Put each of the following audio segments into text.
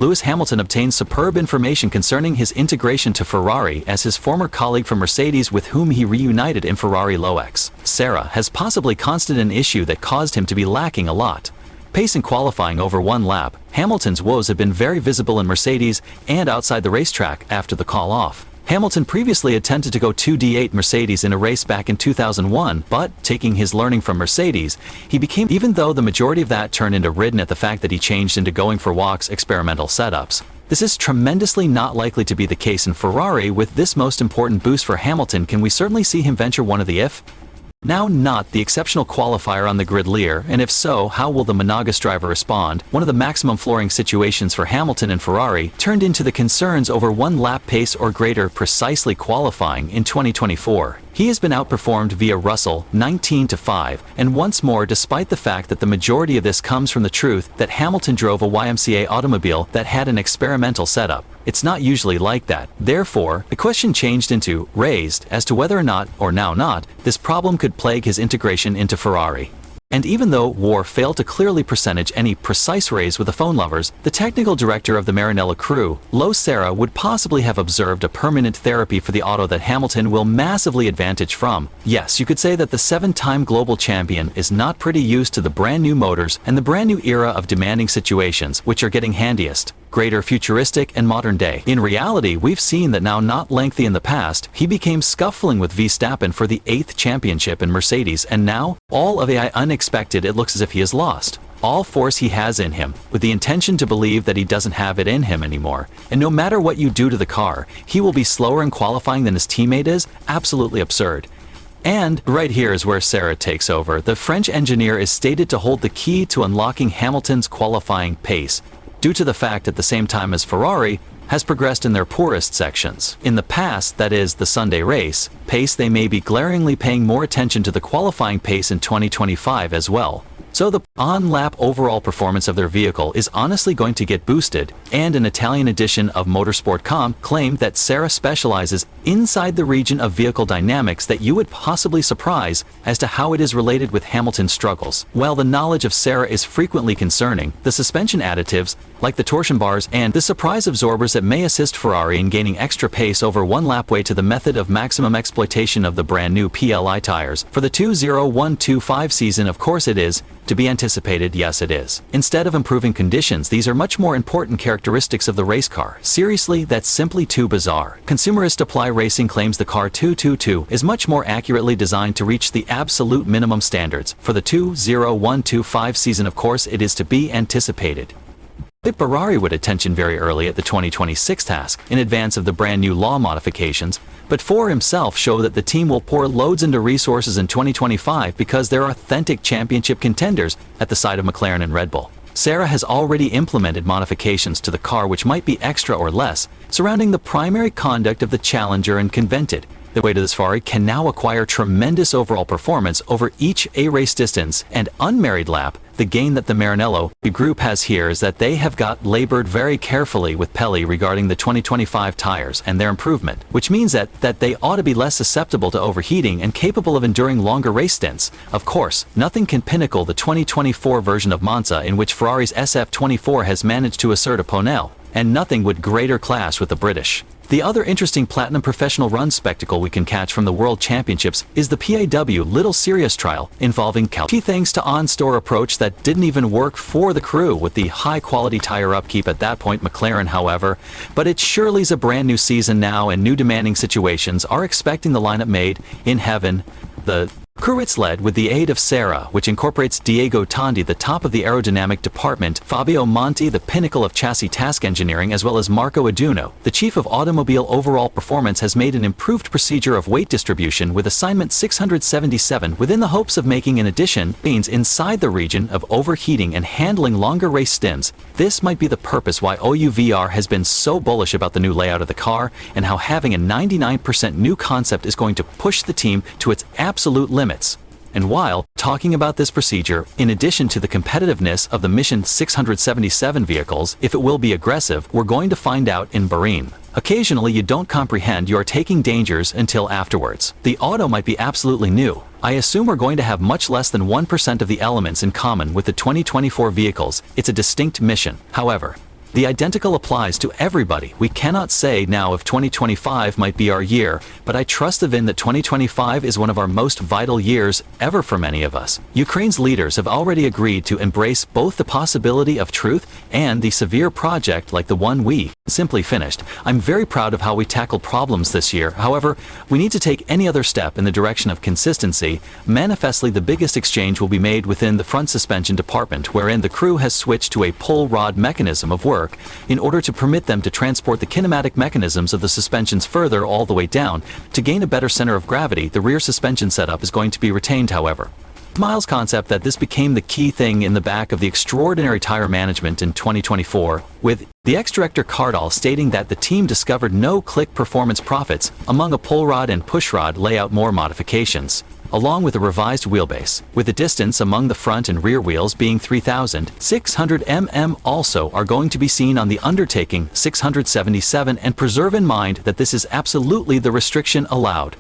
Lewis Hamilton obtained superb information concerning his integration to Ferrari as his former colleague from Mercedes with whom he reunited in Ferrari Loex. Sarah has possibly constant an issue that caused him to be lacking a lot. Pace in qualifying over one lap, Hamilton's woes have been very visible in Mercedes and outside the racetrack after the call-off. Hamilton previously attempted to go 2D8 Mercedes in a race back in 2001, but, taking his learning from Mercedes, he became, even though the majority of that turned into ridden at the fact that he changed into going for walks experimental setups. This is tremendously not likely to be the case in Ferrari. With this most important boost for Hamilton, can we certainly see him venture one of the if? Now not the exceptional qualifier on the grid Lear, and if so, how will the Monegasque driver respond? One of the maximum flooring situations for Hamilton and Ferrari turned into the concerns over one lap pace or greater precisely qualifying in 2024. He has been outperformed via Russell 19-5, and once more despite the fact that the majority of this comes from the truth that Hamilton drove a YMCA automobile that had an experimental setup. It's not usually like that. Therefore, the question changed into raised as to whether or not, or now not, this problem could plague his integration into Ferrari. And even though War failed to clearly percentage any precise raise with the phone lovers, the technical director of the Maranello crew, Lo Serra, would possibly have observed a permanent therapy for the auto that Hamilton will massively advantage from. Yes, you could say that the 7-time global champion is not pretty used to the brand new motors and the brand new era of demanding situations, which are getting handiest. Greater futuristic and modern day. In reality, we've seen that now not lengthy in the past, he became scuffling with Verstappen for the 8th championship in Mercedes, and now, all of AI unexpected, it looks as if he has lost all force he has in him, with the intention to believe that he doesn't have it in him anymore. And no matter what you do to the car, he will be slower in qualifying than his teammate is. Absolutely absurd. And right here is where Serra takes over. The French engineer is stated to hold the key to unlocking Hamilton's qualifying pace, due to the fact at the same time as Ferrari has progressed in their poorest sections. In the past, that is, the Sunday race pace, they may be glaringly paying more attention to the qualifying pace in 2025 as well. So the on-lap overall performance of their vehicle is honestly going to get boosted, and an Italian edition of Motorsport.com claimed that Serra specializes inside the region of vehicle dynamics that you would possibly surprise as to how it is related with Hamilton's struggles. While the knowledge of Serra is frequently concerning, the suspension additives, like the torsion bars and the surprise absorbers that may assist Ferrari in gaining extra pace over one lap way to the method of maximum exploitation of the brand new PLI tires for the 2021-25 season. Of course it is to be anticipated, yes it is. Instead of improving conditions, these are much more important characteristics of the race car. Seriously, that's simply too bizarre. Consumerist Apply Racing claims the car 222 is much more accurately designed to reach the absolute minimum standards for the 2021-25 season. Of course it is to be anticipated. The Ferrari would attention very early at the 2026 task, in advance of the brand new law modifications, but for himself show that the team will pour loads into resources in 2025 because they're authentic championship contenders at the side of McLaren and Red Bull. Serra has already implemented modifications to the car which might be extra or less, surrounding the primary conduct of the Challenger and Convented. The way to this Ferrari can now acquire tremendous overall performance over each A-race distance and unmarried lap. The gain that the Maranello group has here is that they have got labored very carefully with Pelli regarding the 2025 tires and their improvement, which means that they ought to be less susceptible to overheating and capable of enduring longer race stints. Of course, nothing can pinnacle the 2024 version of Monza, in which Ferrari's SF24 has managed to assert a Ponelle, and nothing would greater clash with the British. The other interesting platinum professional run spectacle we can catch from the World Championships is the PAW Little Serious trial involving Key thanks to on-store approach that didn't even work for the crew with the high-quality tire upkeep at that point McLaren, however. But it surely's a brand new season now, and new demanding situations are expecting the lineup made in heaven. The crew it's led with the aid of Serra, which incorporates Diego Tondi, the top of the aerodynamic department, Fabio Monti, the pinnacle of chassis task engineering, as well as Marco Aduno, the chief of automobile overall performance, has made an improved procedure of weight distribution with assignment 677 within the hopes of making an addition means inside the region of overheating and handling longer race stints. This might be the purpose why OUVR has been so bullish about the new layout of the car and how having a 99% new concept is going to push the team to its absolute limits. And while talking about this procedure, in addition to the competitiveness of the Mission 677 vehicles, if it will be aggressive, we're going to find out in Bahrain. Occasionally you don't comprehend you are taking dangers until afterwards. The auto might be absolutely new. I assume we're going to have much less than 1% of the elements in common with the 2024 vehicles. It's a distinct mission. However, The identical applies to everybody. We cannot say now if 2025 might be our year, but I trust Vin that 2025 is one of our most vital years ever for many of us. Ukraine's leaders have already agreed to embrace both the possibility of truth and the severe project like the one we simply finished. I'm very proud of how we tackled problems this year. However, we need to take any other step in the direction of consistency. Manifestly, the biggest exchange will be made within the front suspension department, wherein the crew has switched to a pull rod mechanism of work in order to permit them to transport the kinematic mechanisms of the suspensions further all the way down. To gain a better center of gravity, the rear suspension setup is going to be retained, however. Miles' concept that this became the key thing in the back of the extraordinary tire management in 2024, with the ex-director Cardall stating that the team discovered no click performance profits among a pull rod and push rod layout more modifications, along with a revised wheelbase, with the distance among the front and rear wheels being 3,600 mm also are going to be seen on the undertaking 677, and preserve in mind that this is absolutely the restriction allowed.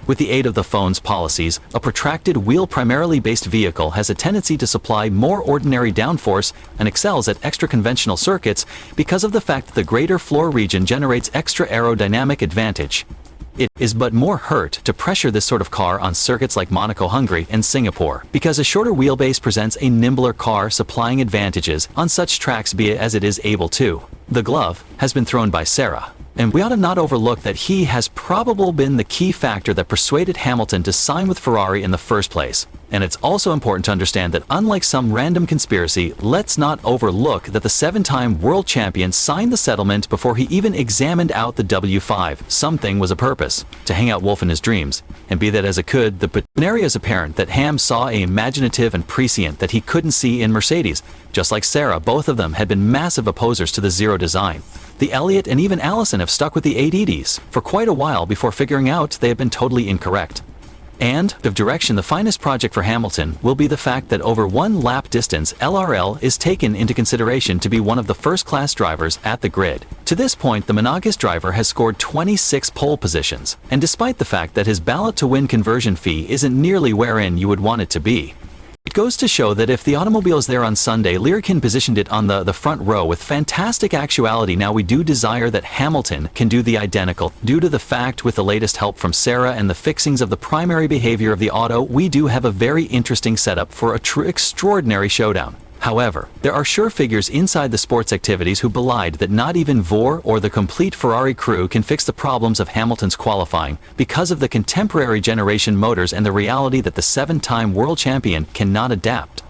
With the aid of the phone's policies, a protracted wheel primarily based vehicle has a tendency to supply more ordinary downforce and excels at extra conventional circuits because of the fact that the greater floor region generates extra aerodynamic advantage. It is but more hurt to pressure this sort of car on circuits like Monaco, Hungary, and Singapore, because a shorter wheelbase presents a nimbler car supplying advantages on such tracks be it as it is able to. The glove has been thrown by Sarah, and we ought to not overlook that he has probably been the key factor that persuaded Hamilton to sign with Ferrari in the first place. And it's also important to understand that unlike some random conspiracy, let's not overlook that the 7-time world champion signed the settlement before he even examined out the W5. Something was a purpose, to hang out Wolf in his dreams. And be that as it could, the scenario is apparent that Ham saw a imaginative and prescient that he couldn't see in Mercedes. Just like Sarah, both of them had been massive opposers to the Zero design. The Elliott and even Allison have stuck with the 880s for quite a while before figuring out they have been totally incorrect. And, of direction, the finest project for Hamilton will be the fact that over 1 lap distance LRL is taken into consideration to be one of the first-class drivers at the grid. To this point, the monogamous driver has scored 26 pole positions, and despite the fact that his ballot-to-win conversion fee isn't nearly wherein you would want it to be. It goes to show that if the automobile is there on Sunday, Lyrkin positioned it on the front row with fantastic actuality. Now we do desire that Hamilton can do the identical. Due to the fact with the latest help from Sarah and the fixings of the primary behavior of the auto, we do have a very interesting setup for a true extraordinary showdown. However, there are sure figures inside the sports activities who belied that not even Vor or the complete Ferrari crew can fix the problems of Hamilton's qualifying because of the contemporary generation motors and the reality that the 7-time world champion cannot adapt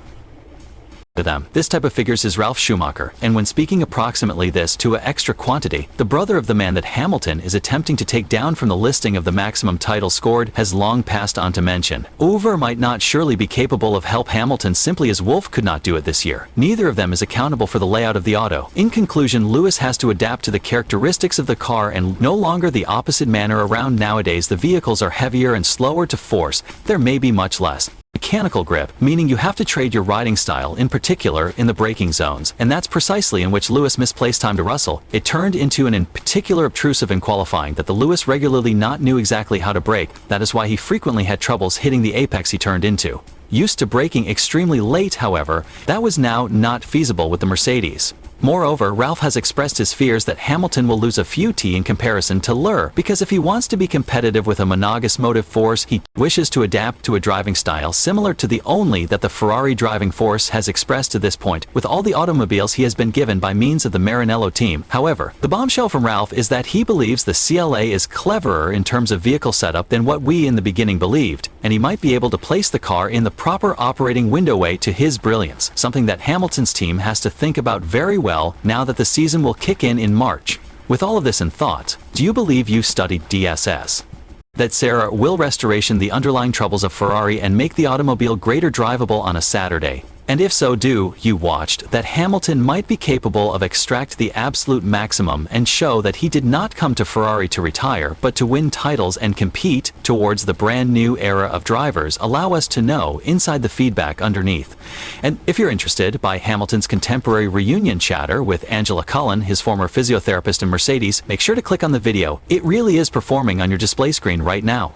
to them. This type of figures is Ralf Schumacher, and when speaking approximately this to an extra quantity, the brother of the man that Hamilton is attempting to take down from the listing of the maximum titles scored has long passed on to mention. Over might not surely be capable of help Hamilton simply as Wolf could not do it this year. Neither of them is accountable for the layout of the auto. In conclusion, Lewis has to adapt to the characteristics of the car and no longer the opposite manner around. Nowadays the vehicles are heavier and slower to force. There may be much less mechanical grip, meaning you have to trade your riding style, in particular in the braking zones, and that's precisely in which Lewis misplaced time to Russell. It turned into an in particular obtrusive in qualifying that the Lewis regularly not knew exactly how to brake. That is why he frequently had troubles hitting the apex he turned into. Used to braking extremely late, however, that was now not feasible with the Mercedes. Moreover, Ralph has expressed his fears that Hamilton will lose a few T in comparison to Lur, because if he wants to be competitive with a monogamous motive force, he wishes to adapt to a driving style similar to the only that the Ferrari driving force has expressed to this point, with all the automobiles he has been given by means of the Maranello team. However, the bombshell from Ralph is that he believes the CLA is cleverer in terms of vehicle setup than what we in the beginning believed, and he might be able to place the car in the proper operating window way to his brilliance, something that Hamilton's team has to think about very well now that the season will kick in March. With all of this in thought, do you believe you studied DSS? That Sarah will restoration the underlying troubles of Ferrari and make the automobile greater drivable on a Saturday? And if so, do you watched that Hamilton might be capable of extract the absolute maximum and show that he did not come to Ferrari to retire but to win titles and compete towards the brand new era of drivers? Allow us to know inside the feedback underneath. And if you're interested by Hamilton's contemporary reunion chatter with Angela Cullen, his former physiotherapist in Mercedes, make sure to click on the video. It really is performing on your display screen right now.